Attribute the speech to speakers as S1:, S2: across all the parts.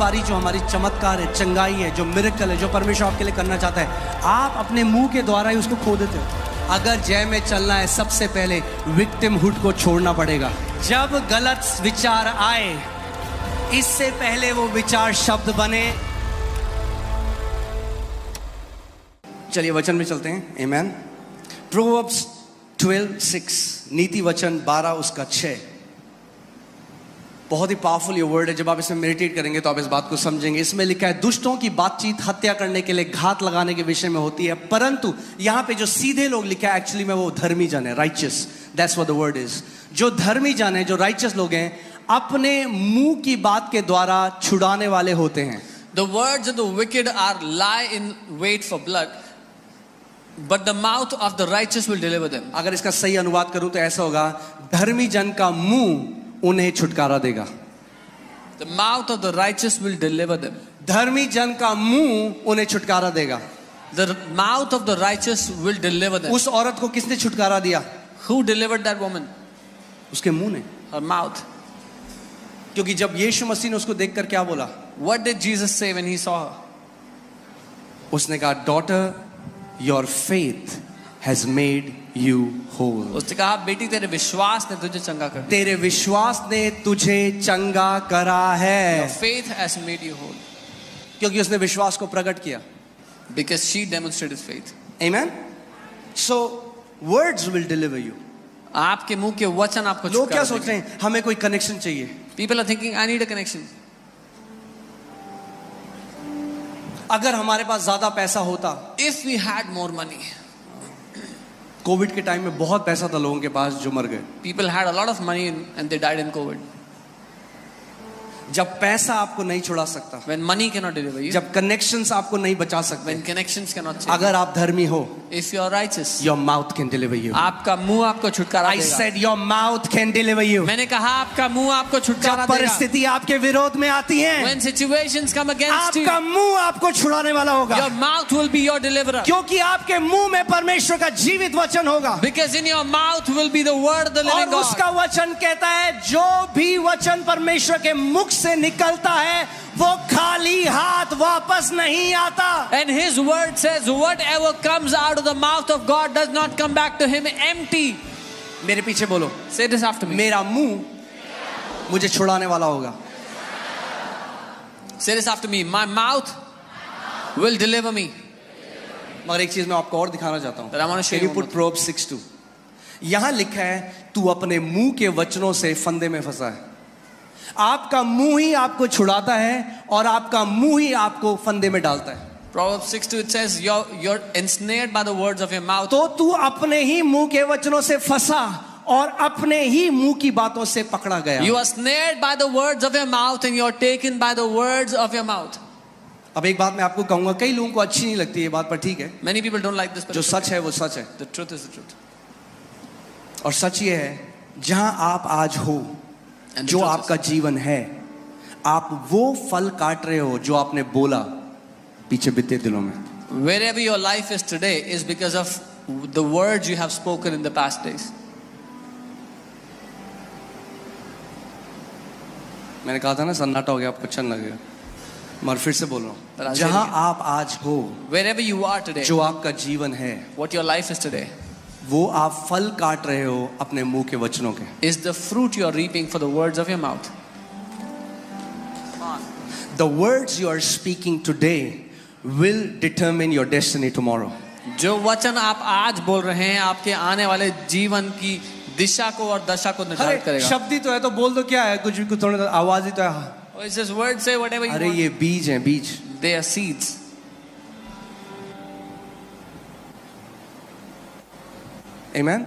S1: बारी जो हमारी चमत्कार है, चंगाई है, जो मिरेकल है, जो परमेश्वर आपके लिए करना चाहता है, आप अपने मुंह के द्वारा ही उसको खो देते हो। अगर जय में चलना है, सबसे पहले विक्टिमहुड को छोड़ना पड़ेगा। जब गलत विचार आए, इससे पहले वो विचार शब्द बने। चलिए वचन में चलते हैं। आमेन। प्रोवर्ब्स 12:6, नीति वचन 12 उसका 6। बहुत ही पावरफुल ये वर्ड है। जब आप इसमें मेडिटेट करेंगे तो आप इस बात को समझेंगे। इसमें लिखा है, दुष्टों की बातचीत हत्या करने के लिए, घात लगाने के विषय में होती है, परंतु यहाँ पे जो सीधे लोग लिखा है, एक्चुअली में वो धर्मी जन है, righteous. That's what the word is. जो धर्मी जन है, जो राइचियस लोग हैं, अपने मुंह की बात के द्वारा छुड़ाने वाले होते हैं।
S2: The words of the wicked are lie in wait for blood, but the mouth of the righteous will deliver them.
S1: अगर इसका सही अनुवाद करूं तो ऐसा होगा, धर्मी जन का मुंह उन्हें छुटकारा देगा।
S2: The mouth of the righteous will deliver them.
S1: धर्मी जन का मुंह उन्हें छुटकारा देगा।
S2: The mouth of the righteous will deliver them.
S1: उस औरत को किसने छुटकारा दिया?
S2: Who delivered that woman?
S1: उसके मुंह ने,
S2: Her mouth.
S1: क्योंकि जब यीशु मसीह ने उसको देखकर क्या बोला?
S2: What did Jesus say when he saw her?
S1: उसने कहा, daughter, your faith has made you whole.
S2: उसने कहा, बेटी तेरे विश्वास ने तुझे चंगा कर दिया।
S1: तेरे विश्वास ने तुझे चंगा करा है।
S2: Your faith has made you whole.
S1: क्योंकि उसने विश्वास को प्रकट किया।
S2: Because she demonstrated faith.
S1: Amen. So words will deliver you.
S2: आपके मुंह के वचन आपको
S1: लोग क्या
S2: छुटकारा
S1: सोच रहे हैं? हमें कोई कनेक्शन चाहिए।
S2: People are thinking, I need a connection.
S1: अगर हमारे पास ज्यादा पैसा होता।
S2: If we had more money.
S1: Covid के टाइम में बहुत पैसा था लोगों के पास जो मर गए।
S2: People had a lot of money and they died in COVID.
S1: जब पैसा आपको नहीं छुड़ा सकता,
S2: When money cannot deliver you,
S1: जब कनेक्शंस आपको नहीं बचा सकते,
S2: when connections cannot change,
S1: अगर आप धर्मी हो,
S2: if you are righteous,
S1: your mouth can deliver you.
S2: आपका मुंह आपको छुटकारा
S1: I
S2: देगा।
S1: said your mouth can deliver you.
S2: मैंने कहा आपका मुंह आपको छुटकारा
S1: जब
S2: देगा।
S1: परिस्थिति आपके विरोध में आती है,
S2: When situations come against you,
S1: आपका मुंह आपको छुड़ाने वाला होगा।
S2: your mouth will be your deliverer.
S1: क्योंकि आपके मुंह में परमेश्वर का जीवित वचन होगा।
S2: Because in your mouth will be the word of the living
S1: और
S2: God.
S1: उसका वचन कहता है, जो भी वचन परमेश्वर के मुख से निकलता है, वो खाली हाथ वापस नहीं आता।
S2: And his word says, whatever comes out of the mouth of God does not come back to him empty.
S1: मेरे पीछे बोलो,
S2: Say this after me.
S1: मेरा मुंह मुझे छुड़ाने वाला होगा।
S2: Say this after me. My mouth will deliver me.
S1: मगर एक चीज मैं आपको और दिखाना चाहता हूँ।
S2: But I want to show
S1: Can you
S2: you
S1: put Proverbs 6:2? यहाँ लिखा है, तू अपने मुंह के वचनों से फंदे में फंसा है। आपका मुंह ही आपको छुड़ाता है और आपका मुंह ही आपको फंदे में डालता है।
S2: Proverbs 6:2, it says, you're ensnared by the words of your mouth.
S1: तो तू अपने ही मुंह के वचनों से फंसा और अपने ही मुंह की बातों से पकड़ा गया।
S2: You are snared by the words of your mouth and you're taken by the words of your mouth.
S1: अब एक बात मैं आपको कहूंगा, कई लोगों को अच्छी नहीं लगती ये बात, पर ठीक है।
S2: Many people don't like this, but
S1: जो सच है वो सच है।
S2: the truth is the truth.
S1: और सच ये है, जहां आप आज हो,
S2: And the
S1: जो
S2: truth
S1: आपका जीवन है, आप वो फल काट रहे हो जो आपने बोला पीछे बीते दिनों में।
S2: Wherever your life is today is because of the words you have spoken in the past days.
S1: मैंने कहा था ना सन्नाटा हो गया, आपको अच्छा लगेगा, मगर फिर से बोल रहा हूँ, जहां आप आज हो,
S2: Wherever you are today,
S1: जो आपका जीवन है,
S2: what your life is today,
S1: वो आप फल काट रहे हो अपने मुंह के वचनों के।
S2: is the fruit you are reaping for the words of your mouth.
S1: The words you are speaking today will determine your destiny tomorrow.
S2: जो वचन आप आज बोल रहे हैं आपके आने वाले जीवन की दिशा को और दशा को निर्धारित करेगा।
S1: शब्द ही तो है, तो बोल दो क्या है, कुछ भी, कुछ थोड़ा आवाज ही तो है।
S2: Oh, it says words say whatever you
S1: अरे
S2: want.
S1: ये बीज हैं, बीज।
S2: They are seeds.
S1: Amen?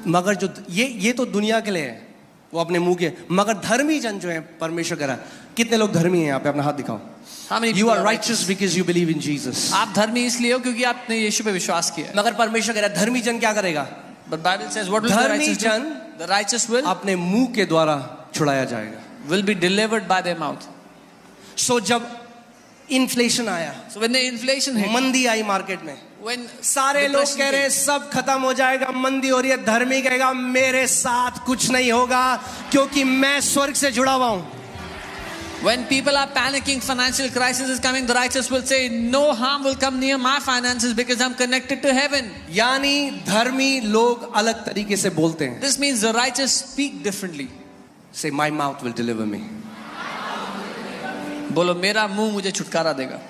S1: मगर जो ये तो दुनिया के लिए है, वो अपने मुंह के, मगर धर्मी जन जो है परमेश्वर कह रहा है। कितने लोग धर्मी हैं यहाँ पे? अपना हाथ दिखाओ।
S2: How many
S1: You
S2: people
S1: are
S2: are
S1: righteous because you believe in Jesus.
S2: आप धर्मी इसलिए हो क्योंकि आपने यीशु पे विश्वास किया है।
S1: मगर परमेश्वर कह रहा है, धर्मी जन क्या करेगा?
S2: But Bible says what will the
S1: धर्मी
S2: righteous
S1: जन
S2: do? The righteous will
S1: अपने मुंह के द्वारा छुड़ाया जाएगा।
S2: be delivered by their mouth.
S1: सो जब इन्फ्लेशन आया,
S2: So when the inflation hit,
S1: मंदी आई मार्केट में,
S2: when
S1: सारे लोग
S2: depression
S1: कह रहे हैं
S2: came,
S1: सब खत्म हो जाएगा, मंदी हो रही है, धर्मी कहेगा मेरे साथ कुछ नहीं होगा क्योंकि मैं स्वर्ग से जुड़ा हुआ हूं।
S2: When people are panicking, financial crisis is coming, the righteous will say, no harm will come near my finances because I'm connected to heaven.
S1: यानी धर्मी लोग अलग तरीके से बोलते हैं.
S2: This means the righteous speak differently.
S1: Say, my mouth will deliver me.
S2: बोलो मेरा मुंह मुझे छुटकारा देगा.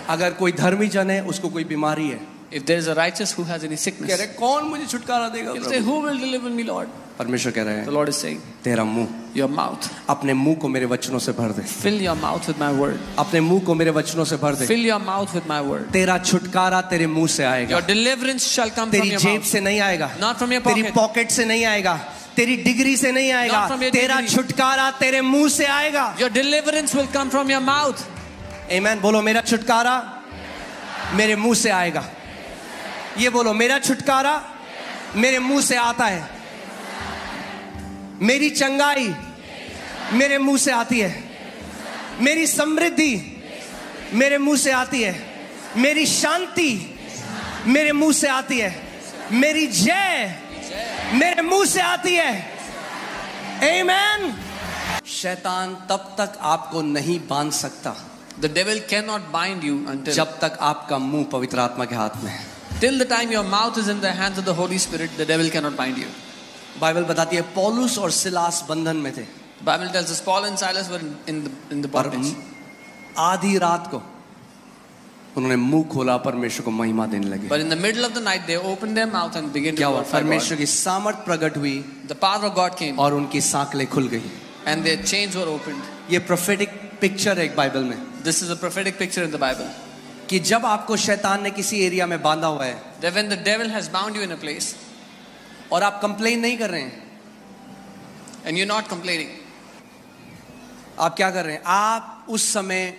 S1: अगर कोई धर्मी जन है, उसको कोई बीमारी है,
S2: If there is a righteous who has any
S1: कह
S2: sickness,
S1: रहे कौन मुझे छुटकारा देगा
S2: he'll say,
S1: Prabhu?
S2: who will deliver me, Lord?
S1: परमेश्वर कह रहे
S2: The
S1: हैं,
S2: Lord is saying,
S1: तेरा मुंह,
S2: your mouth.
S1: अपने मुंह को मेरे वचनों से भर दे.
S2: Fill your mouth with my word.
S1: अपने मुंह को मेरे वचनों से भर दे.
S2: Fill your mouth with my word.
S1: तेरा छुटकारा तेरे मुंह से आएगा.
S2: Your deliverance shall come from
S1: तेरी
S2: your
S1: जेब
S2: mouth.
S1: से नहीं आएगा,
S2: Not from your
S1: तेरी
S2: pocket.
S1: पॉकेट से नहीं आएगा, तेरी डिग्री से नहीं आएगा.
S2: Not from your
S1: तेरा
S2: degree.
S1: छुटकारा तेरे मुंह से आएगा.
S2: Your deliverance will come from your mouth.
S1: आमीन. बोलो मेरा छुटकारा मेरे मुंह से आएगा. ये बोलो मेरा छुटकारा मेरे मुंह से आता है. मेरी चंगाई मेरे मुंह से आती है. मेरी समृद्धि मेरे मुंह से आती है. मेरी शांति मेरे मुंह से आती है. मेरी जय मेरे मुंह से आती है. आमीन. शैतान तब तक आपको नहीं बांध सकता
S2: The devil cannot bind you until
S1: जब तक आपका मुंह पवित्र आत्मा के हाथ में है.
S2: till the time your mouth is in the hands of the Holy Spirit. The devil cannot bind you.
S1: Bible बताती है पौलुस और सिलास बंधन में थे.
S2: The Bible tells us Paul and Silas were in the
S1: पर
S2: bondage.
S1: आधी रात को उन्होंने मुंह खोला, परमेश्वर को महिमा देने लगे.
S2: But in the middle of the night, they opened their mouth and began to
S1: क्या हुआ?
S2: glorify
S1: परमेश्वर
S2: God.
S1: की सामर्थ प्रकट हुई
S2: The power of God came
S1: और उनकी सांकलें खुल गई.
S2: and their chains were opened.
S1: ये प्रोफेटिक पिक्चर है एक बाइबल में
S2: This is a prophetic picture in the Bible.
S1: कि जब आपको शैतान ने किसी एरिया में बांधा हुआ है
S2: That when the devil has bound you in a place
S1: और आप कंप्लेन नहीं कर रहे हैं,
S2: and you're not complaining,
S1: आप क्या कर रहे हैं? आप उस समय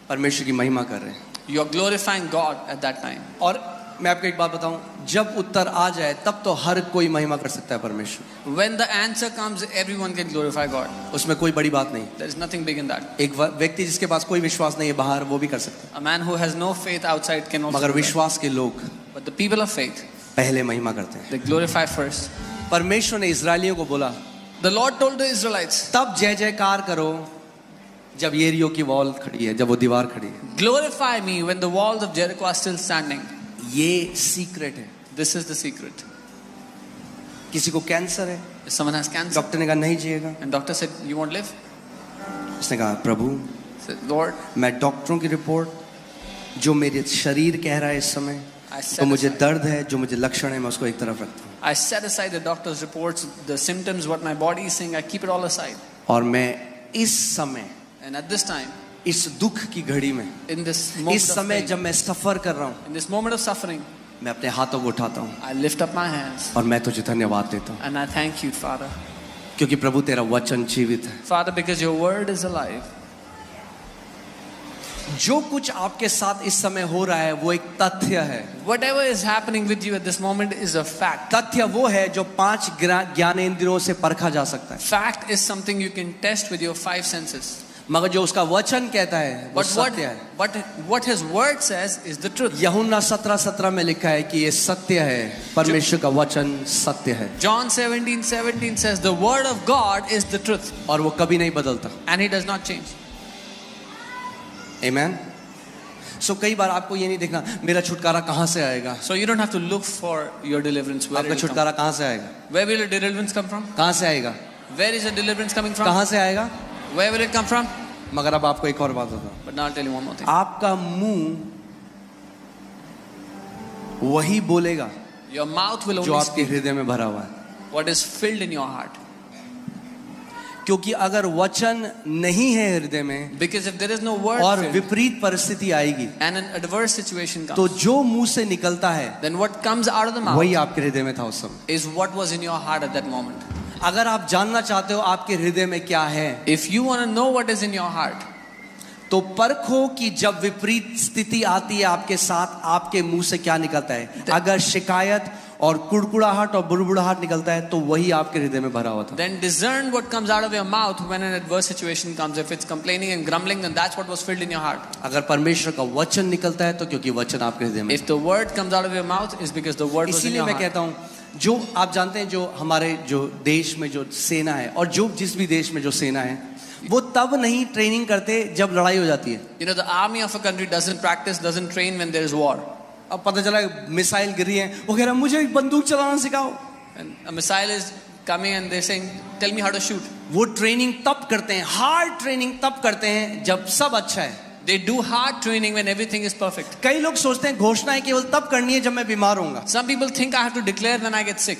S1: परमेश्वर की महिमा कर रहे हैं.
S2: you're glorifying God at that time.
S1: और मैं आपको एक बात बताऊं, जब उत्तर आ जाए तब तो हर कोई महिमा कर सकता है परमेश्वर.
S2: When the answer comes, everyone can glorify God.
S1: उसमें कोई बड़ी बात नहीं.
S2: There is nothing big in that.
S1: एक व्यक्ति जिसके पास कोई विश्वास नहीं है बाहर, वो भी कर सकता है.
S2: A man who has no faith outside can also
S1: मगर
S2: do that.
S1: विश्वास के लोग
S2: But the people of faith,
S1: पहले महिमा करते हैं.
S2: they glorify first.
S1: परमेश्वर ने इजरायलियों को बोला,
S2: The Lord told the Israelites,
S1: तब जय जयकार करो जब येरियो की वॉल खड़ी है, जब वो दीवार खड़ी है.
S2: glorify me when the walls of Jericho are still standing.
S1: ये सीक्रेट है.
S2: This is the secret.
S1: किसी को कैंसर है,
S2: If someone has cancer
S1: doctor ने कहा नहीं जिएगा.
S2: and doctor said you won't live,
S1: उसने कहा प्रभु
S2: said, Lord,
S1: मैं डॉक्टरों की रिपोर्ट जो मेरे शरीर कह रहा है इस समय,
S2: I
S1: तो
S2: set
S1: मुझे
S2: aside,
S1: दर्द है, जो मुझे लक्षण है, मैं उसको एक तरफ रखता हूँ.
S2: I set aside the doctor's reports, the symptoms, what my body is saying, I keep it all aside.
S1: और मैं इस समय,
S2: And at this time,
S1: इस दुख की घड़ी में,
S2: in this moment
S1: इस
S2: of
S1: समय
S2: pain,
S1: जब मैं सफर कर रहा हूँ,
S2: in this moment of suffering,
S1: मैं अपने हाथों को उठाता हूँ
S2: I lift up my hands
S1: और मैं तुझे धन्यवाद देता हूँ,
S2: and I thank you, Father.
S1: क्योंकि प्रभु तेरा वचन जीवित है.
S2: Father, because your word is alive.
S1: जो कुछ आपके साथ इस समय हो रहा है वो एक तथ्य है.
S2: Whatever is happening with you at this moment is a fact.
S1: तथ्य वो है जो 5 ज्ञानेंद्रियों से परखा जा सकता है.
S2: Fact is something you can test with your 5 senses.
S1: मगर जो उसका वचन कहता है वो सत्य है.
S2: What his word says is the truth.
S1: यूहन्ना 17:17 में लिखा है कि ये सत्य है, परमेश्वर का वचन सत्य है.
S2: John 17:17 says the word of God is the truth.
S1: और वो कभी नहीं बदलता.
S2: And he does not change.
S1: आमीन. सो कई बार आपको ये नहीं देखना मेरा छुटकारा कहाँ से आएगा.
S2: So you don't have to look for your deliverance. Where
S1: आपका
S2: it will come.
S1: छुटकारा कहाँ से आएगा?
S2: Where will your deliverance come from?
S1: कहाँ से आएगा?
S2: Where is your deliverance coming from?
S1: कहाँ से आएगा?
S2: Where will it come from?
S1: मगर अब आपको एक और बात बताऊं.
S2: But now I'll tell you one more thing.
S1: आपका मुंह वही बोलेगा
S2: Your mouth will
S1: जो
S2: only
S1: आपके
S2: speak
S1: हृदय में भरा हुआ है.
S2: what is filled in your heart.
S1: क्योंकि अगर वचन नहीं है हृदय में
S2: Because if there is no word
S1: और
S2: filled
S1: विपरीत परिस्थिति आएगी
S2: and an adverse situation comes,
S1: तो जो मुंह से निकलता है
S2: then what comes out of the mouth
S1: वही आपके हृदय में था उस समय.
S2: is what was in your heart at that moment.
S1: अगर आप जानना चाहते हो आपके हृदय में क्या है,
S2: If you want to know what is in your heart,
S1: तो परखो कि जब विपरीत स्थिति आती है आपके साथ आपके मुंह से क्या निकलता है. अगर शिकायत और कुड़कुड़ाहट और बुड़बुड़ाहट निकलता है तो वही आपके हृदय में भरा हुआ था.
S2: then discern what comes out of your mouth when an adverse situation comes. If it's complaining and grumbling, then that's what was filled in your heart.
S1: अगर परमेश्वर का वचन निकलता है तो क्योंकि वचन आपके हृदय में.
S2: If the word comes out of your mouth, is because the word was in
S1: इसीलिए
S2: your
S1: मैं
S2: heart.
S1: कहता हूँ जो आप जानते हैं जो हमारे जो देश में जो सेना है और जो जिस भी देश में जो सेना है वो तब नहीं ट्रेनिंग करते जब लड़ाई हो जाती है.
S2: You know, the army of a country doesn't practice, doesn't train when there is war.
S1: अब पता चला मिसाइल गिरी है, वो कह रहा मुझे बंदूक चलाना सिखाओ.
S2: And a missile is coming and they're saying, tell me how to shoot.
S1: वो ट्रेनिंग तब करते हैं, हार्ड ट्रेनिंग तब करते हैं जब सब अच्छा है.
S2: They do hard training when everything is perfect.
S1: कई लोग सोचते हैं घोषणाएं केवल तब करनी है जब मैं बीमार होऊंगा,
S2: Some people think I have to declare when I get sick,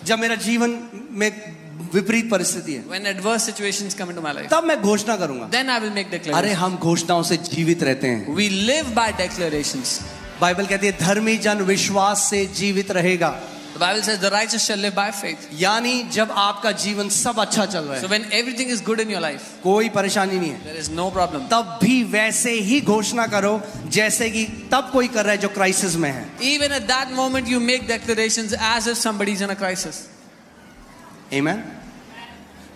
S1: जब मेरा जीवन में विपरीत परिस्थिति है,
S2: when adverse situations come into my life.
S1: तब मैं घोषणा करूंगा.
S2: Then I will make
S1: अरे
S2: declarations.
S1: हम घोषणाओं से जीवित रहते हैं.
S2: We live by declarations.
S1: Bible कहती है धर्मी जन विश्वास से जीवित रहेगा.
S2: The Bible says the righteous shall live by faith.
S1: यानी जब आपका जीवन सब अच्छा चल रहा
S2: So
S1: है,
S2: when everything is good in your life,
S1: कोई परेशानी नहीं है,
S2: there is no problem.
S1: तब भी वैसे ही घोषणा करो जैसे कि तब कोई कर रहा है जो क्राइसिस में है.
S2: Even at that moment you make declarations as if somebody is in a crisis.
S1: आमीन.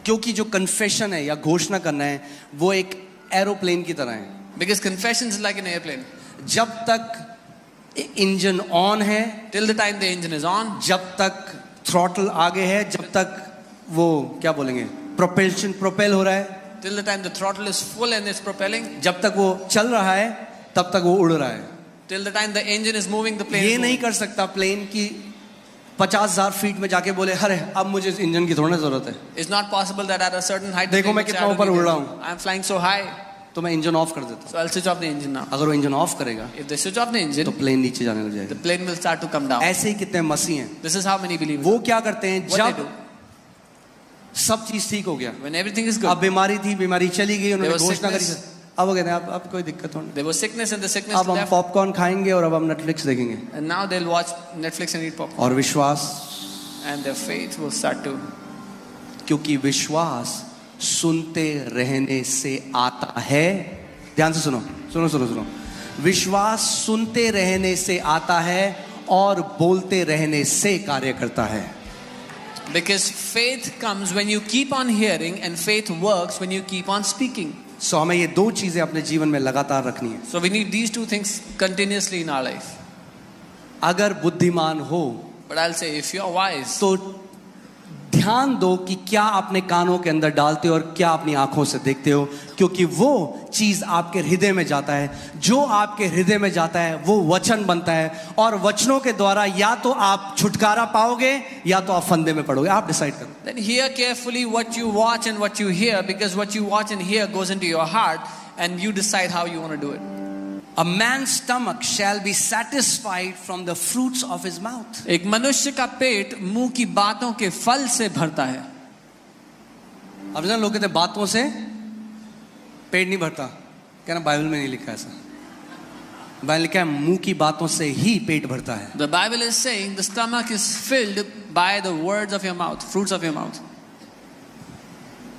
S1: क्योंकि जो कन्फेशन है या घोषणा करना है वो एक एरोप्लेन की तरह है.
S2: Because confession is like an airplane.
S1: जब तक इंजन ऑन है,
S2: Till the time the engine is on,
S1: जब तक थ्रॉटल आगे है, जब तक वो क्या बोलेंगे प्रोपेल हो रहा है,
S2: till the time the throttle is full and it's propelling,
S1: जब तक वो चल रहा है तब तक वो उड़ रहा है.
S2: till the time the engine is moving, the plane
S1: ये
S2: is
S1: नहीं
S2: moving.
S1: कर सकता प्लेन की 50,000 फीट में जाके बोले अरे अब मुझे इस इंजन की थोड़ा जरूरत है,
S2: It's not possible that at a certain height,
S1: देखो
S2: the
S1: मैं
S2: plane
S1: कितना
S2: will say,
S1: ऊपर
S2: "I don't
S1: उड़ रहा
S2: need
S1: हूँ."
S2: it. I'm flying so high,
S1: तो मैं इंजन ऑफ कर देता हूँ.
S2: so I'll switch off the engine now.
S1: अगर वो इंजन ऑफ करेगा
S2: If they switch off the
S1: तो
S2: engine,
S1: प्लेन नीचे जाने लग
S2: the
S1: जाएगा.
S2: plane will start to come down.
S1: ऐसे ही कितने मसीह हैं,
S2: This is how many believers.
S1: वो क्या करते हैं
S2: What they
S1: जब
S2: do
S1: सब चीज ठीक हो गया,
S2: when everything is
S1: अब
S2: good.
S1: बीमारी थी, बीमारी चली गई, उन्होंने
S2: There was
S1: घोषणा करी,
S2: sickness.
S1: अब वो कहते हैं अब कोई दिक्कत हो नहीं,
S2: There was sickness and the sickness
S1: अब हम
S2: left,
S1: पॉपकॉर्न खाएंगे और अब हम नेटफ्लिक्स देखेंगे.
S2: and now they'll watch Netflix and eat popcorn,
S1: और विश्वास,
S2: and their faith will start to.
S1: क्योंकि विश्वास सुनते रहने से आता है. ध्यान से सुनो सुनो सुनो सुनो. विश्वास सुनते रहने से आता है और बोलते रहने से कार्य करता है.
S2: Because faith comes when you keep on hearing, and faith works when you keep on speaking.
S1: सो हमें ये दो चीजें अपने जीवन में लगातार रखनी है.
S2: So we need these two things continuously in our life.
S1: अगर बुद्धिमान हो
S2: But I'll say, if you're wise,
S1: तो ध्यान दो कि क्या अपने कानों के अंदर डालते हो और क्या अपनी आंखों से देखते हो, क्योंकि वो चीज आपके हृदय में जाता है. जो आपके हृदय में जाता है वो वचन बनता है, और वचनों के द्वारा या तो आप छुटकारा पाओगे या तो आप फंदे में पड़ोगे. आप डिसाइड करो.
S2: then hear carefully what you watch and what you hear, because what you watch and hear goes into your heart, and you decide how you want to do it.
S1: A man's stomach shall be satisfied from the fruits of his mouth.
S2: एक मनुष्य का पेट मुंह की बातों के फल से भरता है.
S1: अब ना लोग कहते हैं बातों से पेट नहीं भरता, कहना बाइबल में नहीं लिखा ऐसा. बाइबल लिखा है मुंह की बातों से ही पेट भरता है.
S2: The Bible is saying the stomach is filled by the words of your mouth, fruits of your mouth.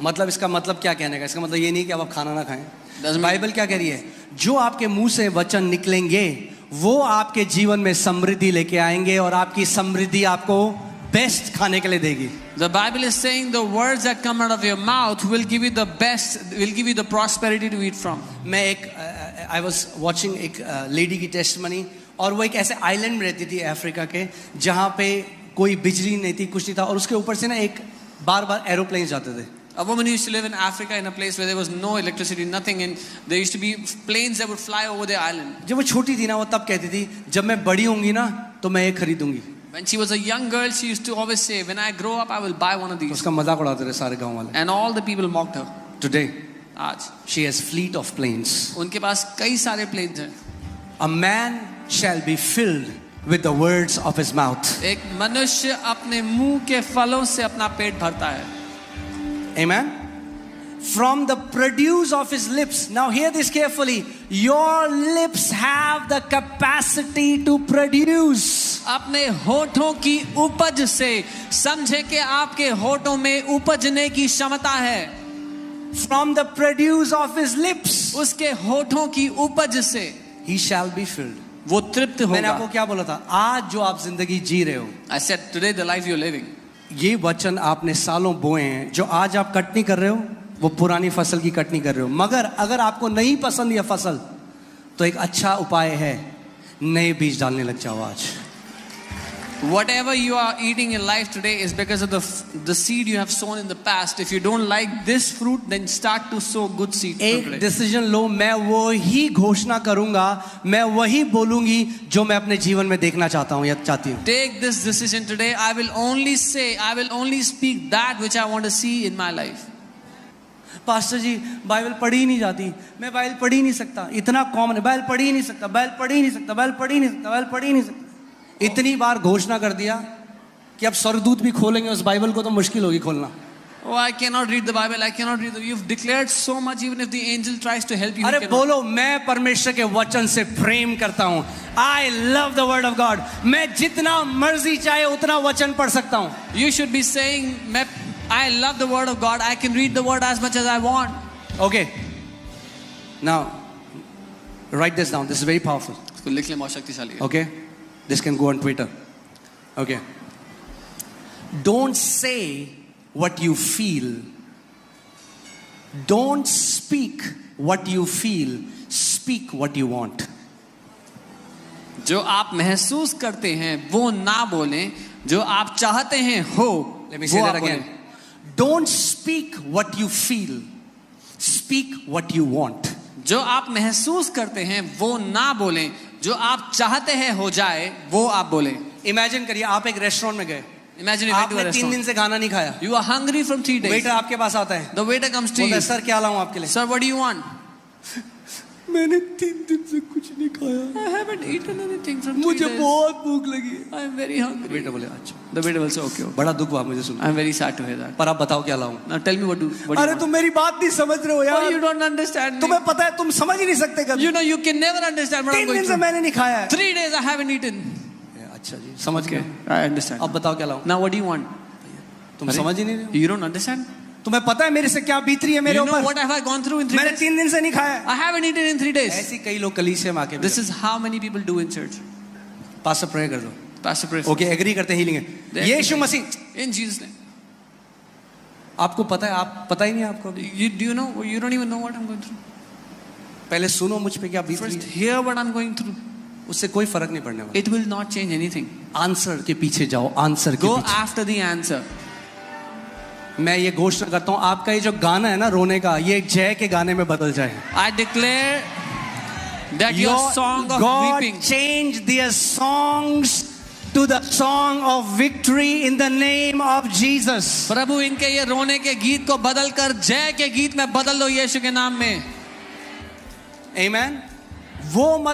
S1: मतलब इसका मतलब क्या कहने का? इसका मतलब ये नहीं कि अब आप खाना ना खाएं.
S2: Doesn't mean-
S1: बाइबल क्या कह रही है? जो आपके मुंह से वचन निकलेंगे वो आपके जीवन में समृद्धि लेके आएंगे, और आपकी समृद्धि आपको बेस्ट खाने के लिए देगी.
S2: The Bible is saying the words that come out of your mouth will give you the best, will give you the prosperity to eat from.
S1: मैं एक आई वाज वाचिंग एक लेडी की टेस्टिमनी, और वो एक ऐसे आइलैंड में रहती थी अफ्रीका के, जहाँ पे कोई बिजली नहीं थी, कुछ नहीं था, और उसके ऊपर से ना एक बार बार एरोप्लेन जाते थे.
S2: A woman used to live in Africa in a place where there was no electricity, nothing, and there used to be planes that would fly over the island.
S1: जब वो छोटी थी ना, वो तब कहती थी जब मैं बड़ी होंगी ना तो मैं ये खरीदूंगी.
S2: When she was a young girl, she used to always say, when I grow up, I will buy one of these.
S1: उसका मजाक उड़ाते थे सारे गांव वाले.
S2: And all the people mocked her.
S1: Today
S2: आज
S1: she has fleet of planes.
S2: उनके पास कई सारे planes हैं.
S1: A man shall be filled with the words of his mouth.
S2: एक मनुष्य अपने मुंह के फलों से अपना पेट भरता है.
S1: Amen. From the produce of his lips. Now hear this carefully. Your lips have the capacity to produce.
S2: अपने होठों की उपज से, समझे कि आपके होठों में उपजने की क्षमता है.
S1: From the produce of his lips,
S2: उसके होठों की उपज से
S1: he shall be filled.
S2: वो तृप्त
S1: मैंने आपको
S2: होगा.
S1: क्या बोला था? आज जो आप जिंदगी जी रहे हो,
S2: I said today the life you're living,
S1: ये वचन आपने सालों बोए हैं. जो आज आप कटनी कर रहे हो वो पुरानी फसल की कटनी कर रहे हो. मगर अगर आपको नहीं पसंद यह फसल, तो एक अच्छा उपाय है, नए बीज डालने लग जाओ आज.
S2: Whatever you are eating in life today is because of the seed you have sown in the past. If you don't like this fruit, then start to sow good seed from
S1: एक
S2: today.
S1: Decision लो, मैं वो ही घोषणा करूंगा, मैं वही बोलूंगी जो मैं अपने जीवन में देखना चाहता हूं या चाहती हूं.
S2: Take this decision today. I will only speak that which I want to see in my life.
S1: Pastor ji Bible पढ़ी ही नहीं जाती, मैं बाइबल पढ़ ही नहीं सकता, इतना कॉमन है, बाइबल पढ़ ही नहीं सकता, बाइबल पढ़ ही नहीं सकता, बाइबल पढ़ ही नहीं सकता, बाइबल पढ़ ही नहीं सकता. इतनी बार घोषणा कर दिया कि अब स्वर्गदूत भी खोलेंगे उस बाइबल को तो मुश्किल होगी खोलना.
S2: Oh, I cannot read the Bible. I cannot read. You've declared so much. Even if the angel tries to help you,
S1: अरे बोलो, मैं परमेश्वर के वचन से प्रेम करता हूँ. I love the word of God. मैं जितना मर्जी चाहे उतना वचन पढ़ सकता हूँ.
S2: You should be saying, I love the word of God. I can read the word as much as I want.
S1: Okay. Now, write this down. This is very powerful.
S2: इसको लिख ले, बहुत शक्तिशाली है.
S1: Okay. This can go on Twitter. Okay. Don't say what you feel. Don't speak what you feel. Speak what you want.
S2: जो आप महसूस करते हैं वो ना बोलें, जो आप चाहते हैं हो.
S1: Let me say that again. Don't speak what you feel. Speak what you want.
S2: जो आप महसूस करते हैं वो ना बोलें, जो आप चाहते हैं हो जाए वो आप बोलें.
S1: Imagine करिए, आप एक रेस्टोरेंट में गए.
S2: Imagine you went to a
S1: आपने 3 दिन
S2: restaurant.
S1: से खाना नहीं खाया.
S2: You are hungry from 3 days.
S1: Waiter आपके पास आता है,
S2: The waiter comes to
S1: बोलता है
S2: you.
S1: सर क्या लाऊं आपके लिए.
S2: Sir, what do you want?
S1: मैंने 3 दिन से कुछ नहीं खाया,
S2: I haven't eaten anything from 3
S1: मुझे
S2: days.
S1: बहुत भूख लगी है.
S2: I am very hungry.
S1: Waiter बोले अच्छा.
S2: The waiter will say, okay.
S1: बड़ा दुख हुआ मुझे सुन.
S2: I am very sad to hear that.
S1: पर आप बताओ क्या लाऊं.
S2: Now tell me what do
S1: अरे
S2: you
S1: तुम मेरी बात नहीं समझ रहे हो
S2: want? Oh,
S1: यार.
S2: you don't understand me.
S1: तुम्हें पता है तुम समझ ही नहीं सकते कभी.
S2: You know you can never understand what I'm
S1: 3
S2: going
S1: दिन से
S2: through.
S1: मैंने नहीं खाया है.
S2: 3 days I haven't eaten.
S1: अच्छा जी, समझ
S2: Okay,
S1: गए.
S2: I understand.
S1: अब बताओ क्या लाऊं.
S2: Now what do you want?
S1: तुम समझ ही नहीं रहे हो.
S2: You don't understand?
S1: तुम्हें पता है मेरे से क्या बीत रही है मेरे
S2: You know
S1: ऊपर.
S2: what have I gone through in 3
S1: मैंने
S2: days?
S1: 3 दिन से नहीं खाया है.
S2: I haven't eaten in 3 days.
S1: ऐसी कई लोग कलीसिया में आके
S2: This is how many people do in church.
S1: Pastor pray कर दो.
S2: Pastor pray.
S1: ओके, एग्री करते हैं हीलिंग है. यीशु मसीह,
S2: In Jesus' name.
S1: आपको पता है, आप पता ही नहीं है आपको.
S2: Do you know? You don't even know what I'm going through.
S1: पहले सुनो मुझ पे क्या बीत रही
S2: First,
S1: है.
S2: hear what I'm going through.
S1: उससे कोई फर्क नहीं पड़ने वाला.
S2: It will not change anything.
S1: Answer के पीछे जाओ, आंसर के
S2: Go
S1: पीछे.
S2: after the answer.
S1: मैं ये घोषणा करता हूँ, आपका ये जो गाना है ना रोने का, ये जय के गाने में बदल जाए.
S2: I declare that your song of
S1: God
S2: weeping,
S1: change their songs to the song of victory in the name of Jesus.
S2: प्रभु इनके ये रोने के गीत को बदल कर जय के गीत में बदल दो यीशु के नाम में.
S1: Amen. वो मत